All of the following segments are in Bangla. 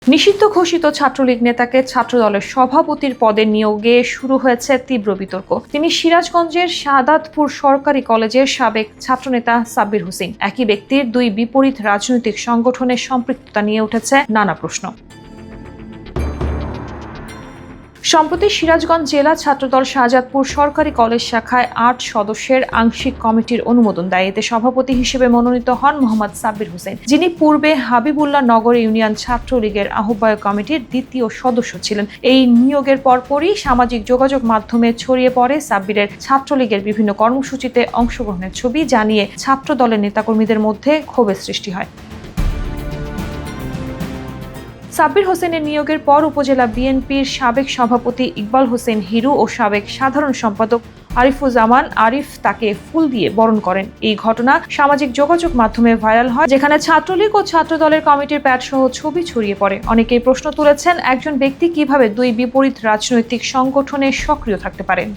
নিষিদ্ধ ঘোষিত ছাত্রলীগ নেতাকে ছাত্রদলের সভাপতির পদে নিয়োগে শুরু হয়েছে তীব্র বিতর্ক। তিনি সিরাজগঞ্জের শাহাদাতপুর সরকারি কলেজের সাবেক ছাত্রনেতা সাব্বির হোসেন। একই ব্যক্তির দুই বিপরীত রাজনৈতিক সংগঠনের সম্পৃক্ততা নিয়ে উঠেছে নানা প্রশ্ন। সম্প্রতি সিরাজগঞ্জ জেলা ছাত্রদল শাহজাদপুর সরকারি কলেজ শাখায় ৮ সদস্যের আংশিক কমিটির অনুমোদন দেয়। এতে সভাপতি হিসেবে মনোনীত হন মোহাম্মদ সাব্বির হোসেন, যিনি পূর্বে হাবিবুল্লাহ নগর ইউনিয়ন ছাত্রলীগের আহ্বায়ক কমিটির দ্বিতীয় সদস্য ছিলেন। এই নিয়োগের পরপরই সামাজিক যোগাযোগ মাধ্যমে ছড়িয়ে পড়ে সাব্বিরের ছাত্রলীগের বিভিন্ন কর্মসূচিতে অংশগ্রহণের ছবি, জানিয়ে ছাত্রদলের নেতাকর্মীদের মধ্যে ক্ষোভের সৃষ্টি হয়। সাব্বির হোসেনের নিয়োগের পর উপজেলা বিএনপির সাবেক সভাপতি ইকবাল হোসেন হিরু ও সাবেক সাধারণ সম্পাদক আরিফুজ্জামান আরিফ তাকে ফুল দিয়ে বরণ করেন। এই ঘটনা সামাজিক যোগাযোগ মাধ্যমে ভাইরাল হয়, যেখানে ছাত্রলীগ ও ছাত্রদলের কমিটির প্যাড সহ ছবি ছড়িয়ে পড়ে। অনেকেই প্রশ্ন তুলেছেন, একজন ব্যক্তি কিভাবে দুই বিপরীত রাজনৈতিক সংগঠনে সক্রিয় থাকতে পারেন।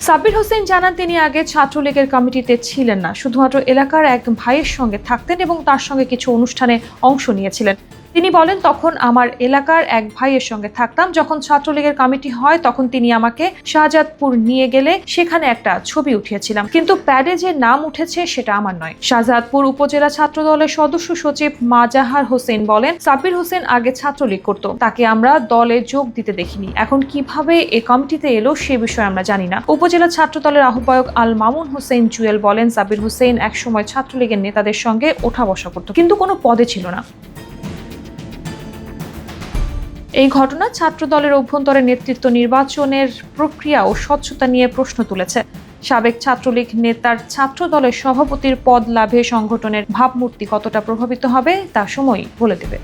সাব্বির হোসেন জানান, তিনি আগে ছাত্রলীগের কমিটিতে ছিলেন না, শুধুমাত্র এলাকার এক ভাইয়ের সঙ্গে থাকতেন এবং তার সঙ্গে কিছু অনুষ্ঠানে অংশ নিয়েছিলেন। তিনি বলেন, তখন আমার এলাকার এক ভাইয়ের সঙ্গে থাকতাম। যখন ছাত্রলীগের কমিটি হয় তখন তিনি আমাকে শাহজাদপুর নিয়ে গেলে সেখানে একটা ছবি উঠিয়েছিলাম, কিন্তু প্যাডে যে নাম উঠেছে সেটা আমার নয়। শাহজাদপুর উপজেলা ছাত্রদলের সদস্য সচিব মাজাহার হোসেন বলেন, সাব্বির হোসেন আগে ছাত্রলীগ করত, তাকে আমরা দলে যোগ দিতে দেখিনি। এখন কিভাবে এ কমিটিতে এলো সে বিষয়ে আমরা জানি না। উপজেলা ছাত্রদলের আহ্বায়ক আল মামুন হোসেন জুয়েল বলেন, সাব্বির হোসেন একসময় ছাত্রলীগের নেতাদের সঙ্গে ওঠা বসা করত, কিন্তু কোনো পদে ছিল না। এই ঘটনা ছাত্রদলের অভ্যন্তরে নেতৃত্ব নির্বাচনের প্রক্রিয়া ও স্বচ্ছতা নিয়ে প্রশ্ন তুলেছে। সাবেক ছাত্রলীগ নেতার ছাত্রদলের সভাপতির পদ লাভে সংগঠনের ভাবমূর্তি কতটা প্রভাবিত হবে তা সময়ই বলে দেবে।